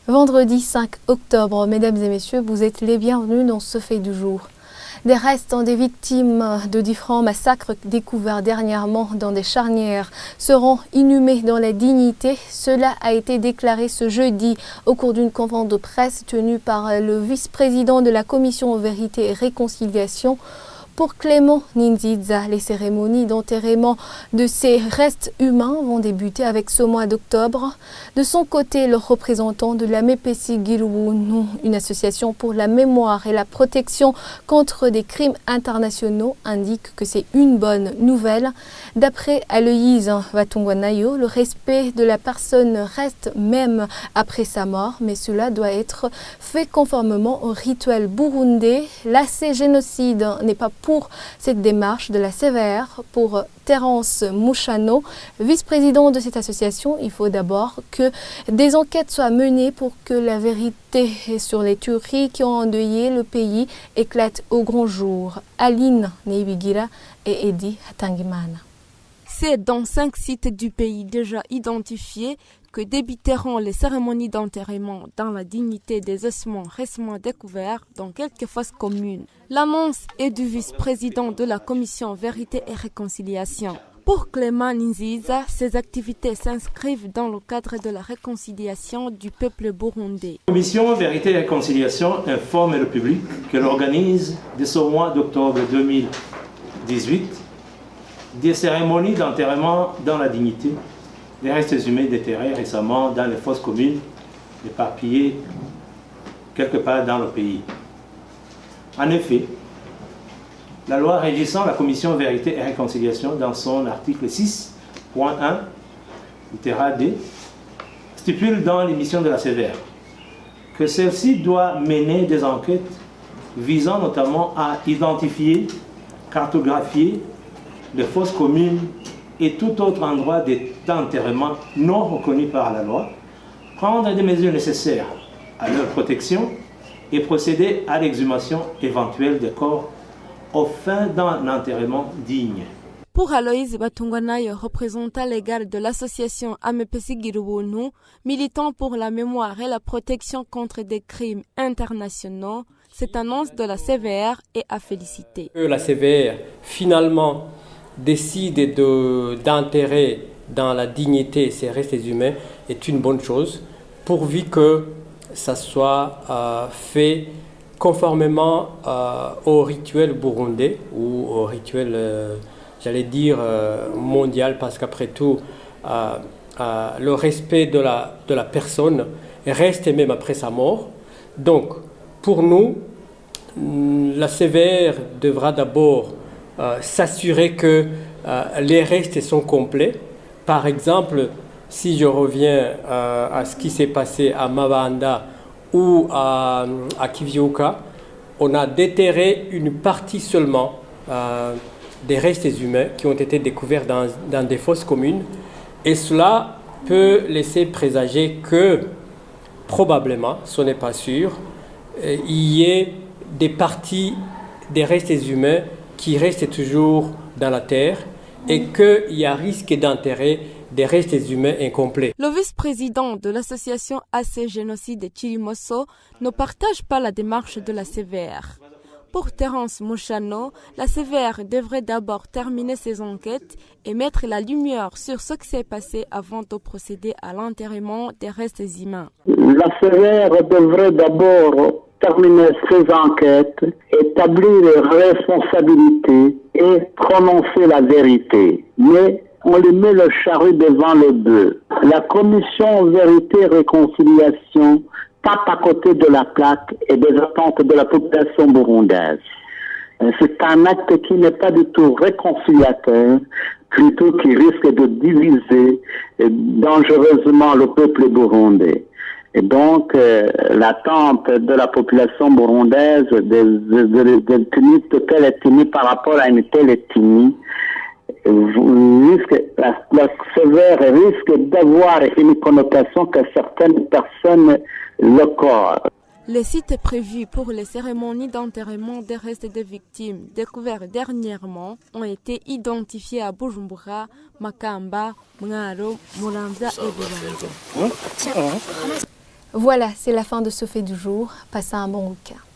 Vendredi 5 octobre, mesdames et messieurs, vous êtes les bienvenus dans ce fait du jour. Des restes des victimes de différents massacres découverts dernièrement dans des charnières seront inhumés dans la dignité. Cela a été déclaré ce jeudi au cours d'une conférence de presse tenue par le vice-président de la Commission Vérité et Réconciliation. Pour Clément Ninziza, les cérémonies d'enterrement de ces restes humains vont débuter avec ce mois d'octobre. De son côté, le représentant de la Mepesi Girubunu, une association pour la mémoire et la protection contre des crimes internationaux, indique que c'est une bonne nouvelle. D'après Aloïse Watungwanayo, le respect de la personne reste même après sa mort, mais cela doit être fait conformément au rituel burundais. L'AC génocide n'est pas pour cette démarche de la CVR. Pour Terence Mouchano, vice-président de cette association, il faut d'abord que des enquêtes soient menées pour que la vérité sur les tueries qui ont endeuillé le pays éclate au grand jour. Aline Neibigira et Eddie Hatangimana. C'est dans 5 sites du pays déjà identifiés que débuteront les cérémonies d'enterrement dans la dignité des ossements récemment découverts dans quelques fosses communes. L'annonce est du vice-président de la Commission Vérité et Réconciliation. Pour Clément Ninziza, ces activités s'inscrivent dans le cadre de la réconciliation du peuple burundais. La Commission Vérité et Réconciliation informe le public qu'elle organise dès ce mois d'octobre 2018 des cérémonies d'enterrement dans la dignité des restes humains déterrés récemment dans les fosses communes éparpillées quelque part dans le pays. En effet, la loi régissant la Commission Vérité et Réconciliation dans son article 6.1, littéra D, stipule dans l'émission de la CVR que celle-ci doit mener des enquêtes visant notamment à identifier, cartographier les fosses communes et tout autre endroit d'enterrement non reconnu par la loi, prendre des mesures nécessaires à leur protection et procéder à l'exhumation éventuelle des corps aux fins d'un enterrement digne. Pour Aloïse Watungwanayo, représentant légal de l'association Amepesi Girubunu, militant pour la mémoire et la protection contre des crimes internationaux, cette annonce de la CVR est à féliciter. La CVR, finalement, décide d'enterrer dans la dignité ces restes humains est une bonne chose, pourvu que ça soit fait conformément au rituel burundais ou au rituel, mondial, parce qu'après tout, le respect de la personne reste même après sa mort. Donc, pour nous, la CVR devra d'abord s'assurer que les restes sont complets. Par exemple, si je reviens à ce qui s'est passé à Mabanda ou à Kivyuka, on a déterré une partie seulement des restes humains qui ont été découverts dans des fosses communes. Et cela peut laisser présager que, probablement, ce n'est pas sûr, il y ait des parties des restes humains qui restent toujours dans la terre et qu'il y a risque d'enterrer des restes humains incomplets. Le vice-président de l'association AC Génocide de Chirimoso ne partage pas la démarche de la CVR. Pour Terence Mouchano, la CVR devrait d'abord terminer ses enquêtes et mettre la lumière sur ce qui s'est passé avant de procéder à l'enterrement des restes humains. La CVR devrait d'abord terminer ses enquêtes, établir les responsabilités et prononcer la vérité. Mais on lui met le charrue devant le bœuf. La commission Vérité et Réconciliation tape à côté de la plaque et des attentes de la population burundaise. C'est un acte qui n'est pas du tout réconciliateur, plutôt qui risque de diviser dangereusement le peuple burundais. Et donc, l'attente de la population burundaise de tenir telle ethnie par rapport à une telle ethnie, la sévère risque d'avoir une connotation que certaines personnes le corps. Les sites prévus pour les cérémonies d'enterrement des restes des victimes découverts dernièrement ont été identifiés à Bujumbura, Makamba, Mwaro, Muramvya et Bubanza. Voilà, c'est la fin de ce fait du jour. Passez un bon week-end.